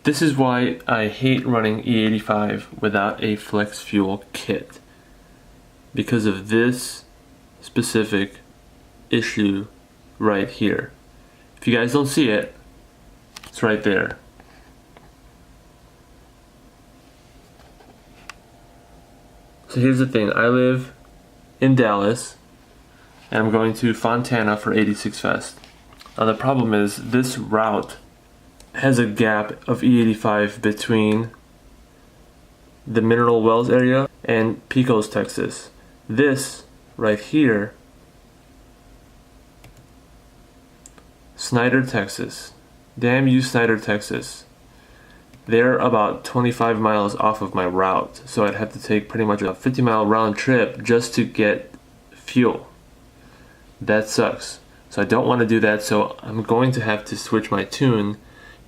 This is why I hate running E85 without a flex fuel kit. Because of this specific issue right here. If you guys don't see it, it's right there. So here's the thing, I live in Dallas and I'm going to Fontana for 86 Fest. Now the problem is this route has a gap of E85 between the Mineral Wells area and Pecos, Texas. This right here, Snyder, Texas. Damn you, Snyder, Texas. They're about 25 miles off of my route, so I'd have to take pretty much a 50-mile round trip just to get fuel. That sucks. So I don't want to do that, so I'm going to have to switch my tune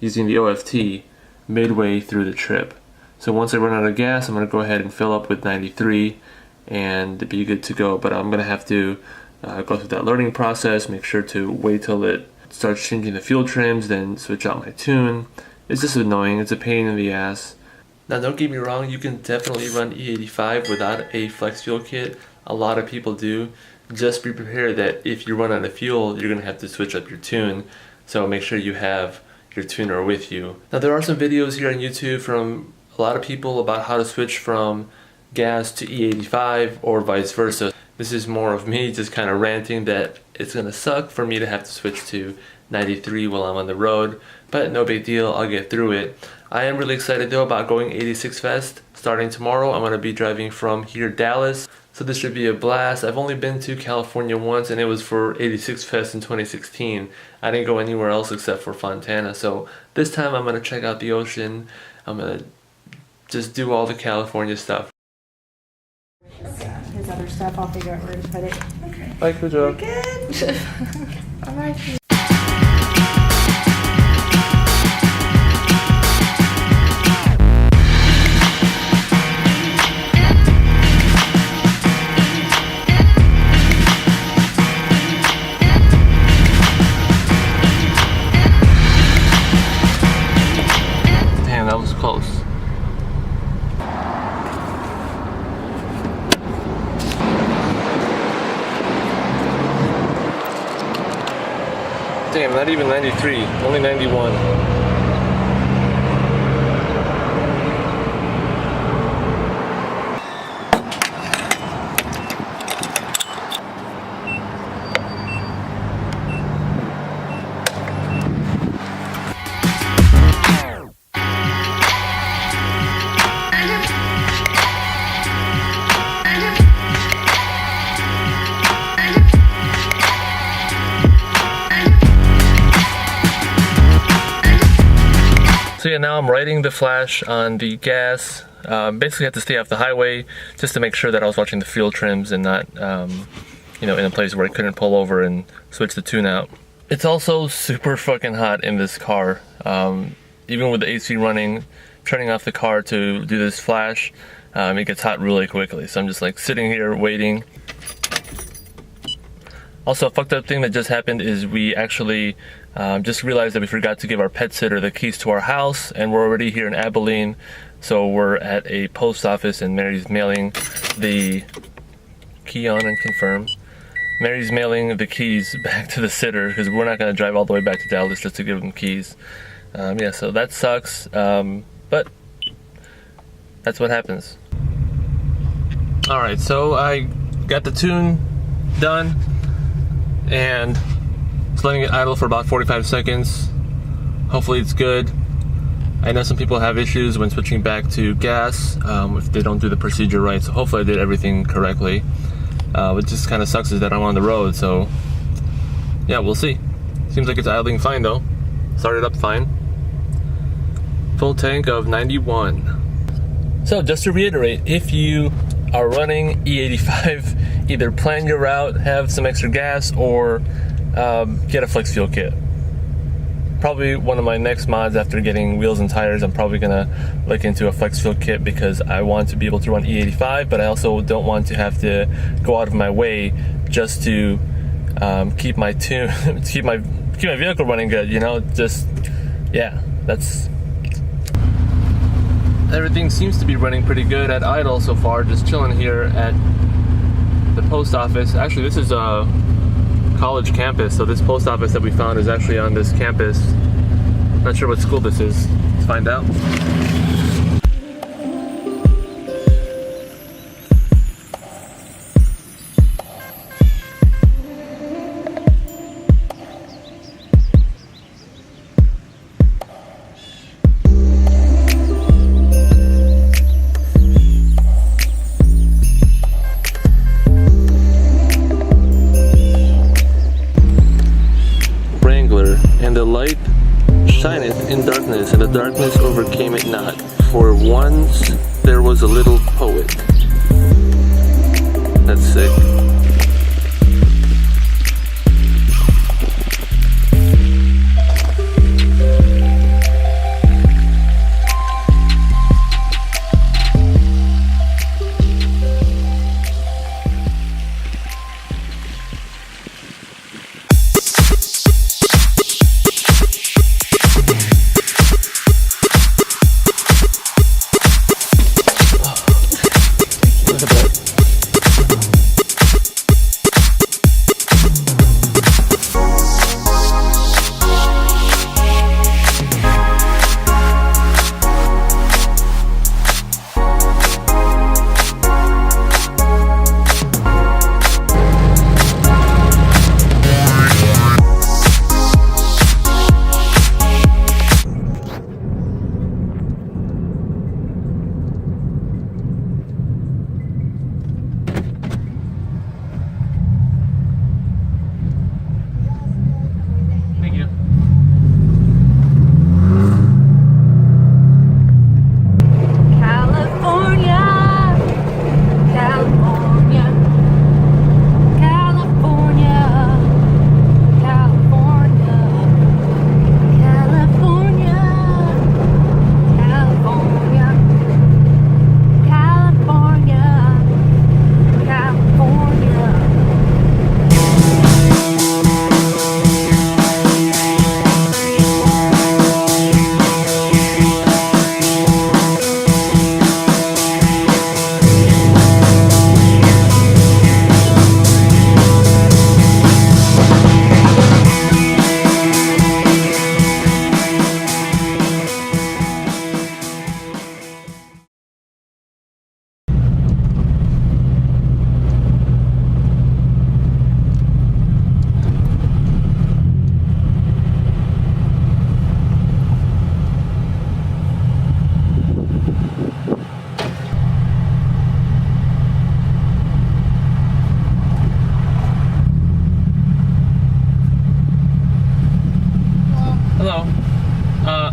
using the OFT midway through the trip. So once I run out of gas, I'm going to go ahead and fill up with 93 and be good to go. But I'm going to have to go through that learning process, make sure to wait till it starts changing the fuel trims, then switch out my tune. It's just annoying, it's a pain in the ass. Now don't get me wrong, you can definitely run E85 without a flex fuel kit. A lot of people do. Just be prepared that if you run out of fuel, you're going to have to switch up your tune. So make sure you have your tuner with you. Now there are some videos here on YouTube from a lot of people about how to switch from gas to E85 or vice versa. This is more of me just kind of ranting that it's going to suck for me to have to switch to 93 while I'm on the road, but no big deal, I'll get through it. I am really excited though about going 86 Fest starting tomorrow. I'm going to be driving from here Dallas, so this should be a blast. I've only been to California once and it was for 86 Fest in 2016. I didn't go anywhere else except for Fontana, so this time I'm going to check out the ocean. I'm going to just do all the California stuff. His other stuff, I'll figure out where to put it. Okay. Bye, good job. Good. All right. Damn, that was close. Damn, not even 93, only 91. So yeah, now I'm riding the flash on the gas. Basically had to stay off the highway just to make sure that I was watching the fuel trims and not, in a place where I couldn't pull over and switch the tune out. It's also super fucking hot in this car. Even with the AC running, turning off the car to do this flash, it gets hot really quickly. So I'm just like sitting here waiting. Also, a fucked up thing that just happened is we actually just realized that we forgot to give our pet sitter the keys to our house, and we're already here in Abilene, so we're at a post office and Mary's mailing the key on and confirm. Mary's mailing the keys back to the sitter because we're not going to drive all the way back to Dallas just to give them keys. Yeah, so that sucks, but that's what happens. Alright, so I got the tune done and just letting it idle for about 45 seconds. Hopefully it's good. I know some people have issues when switching back to gas if they don't do the procedure right, so hopefully I did everything correctly. What just kind of sucks is that I'm on the road, so yeah, we'll see. Seems like it's idling fine though. Started up fine. Full tank of 91. So just to reiterate, if you are running E85, either plan your route, have some extra gas, or get a flex fuel kit. Probably one of my next mods after getting wheels and tires, I'm probably gonna look into a flex fuel kit because I want to be able to run E85, but I also don't want to have to go out of my way just to keep my tune, keep my vehicle running good. Just yeah, that's everything seems to be running pretty good at Idle so far. Just chilling here at the post office. Actually, this is a college campus, so this post office that we found is actually on this campus. Not sure what school this is. Let's find out. And the light shineth in darkness, and the darkness overcame it not. For once there was a little poet. That's sick.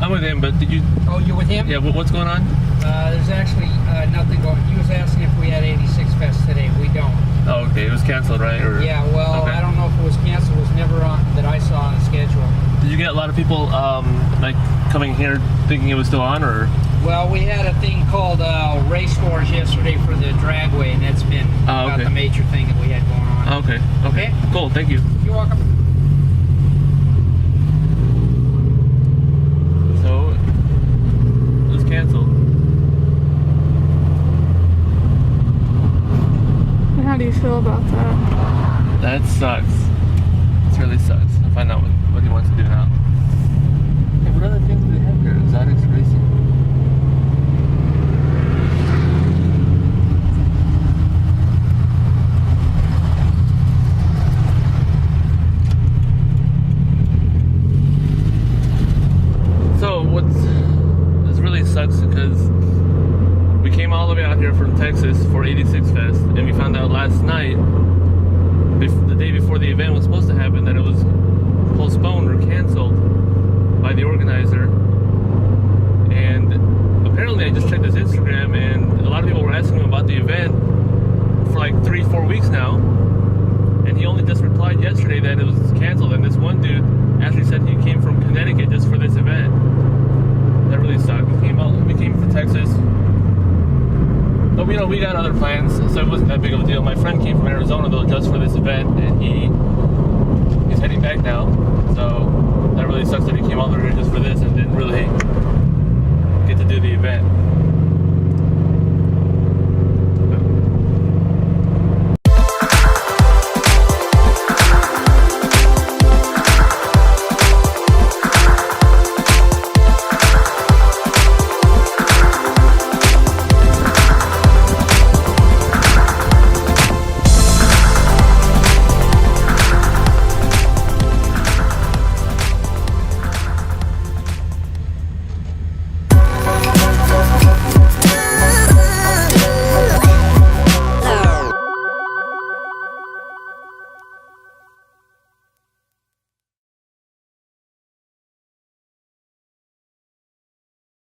I'm with him, but did you... Oh, you're with him? Yeah, what's going on? There's actually nothing going. He was asking if we had 86 Fest today. We don't. Oh, okay. It was canceled, right? Or... Yeah, well, okay. I don't know if it was canceled. It was never on that I saw on the schedule. Did you get a lot of people like coming here thinking it was still on, or? Well, we had a thing called race wars yesterday for the dragway, and that's been about the major thing that we had going on. Okay. Okay. Cool. Thank you. You're welcome. So it was canceled. And how do you feel about that? That sucks. It really sucks. I'll find out what he wants to do now. Hey, what other things do they have here? Exotics Racing. So this really sucks because we came all the way out here from Texas for 86 Fest, and we found out last night, the day before the event was supposed to happen, that it was postponed or canceled by the organizer. And apparently I just checked his Instagram, and a lot of people were asking him about the event for like 3-4 weeks now, and he only just replied yesterday that it was canceled. And this one dude actually said he came from Connecticut just for this event. That really sucked. We came to Texas, but we got other plans, so it wasn't that big of a deal. My friend came from Arizona though just for this event, and he's heading back now. So that really sucks that he came all the way here just for this and didn't really get to do the event.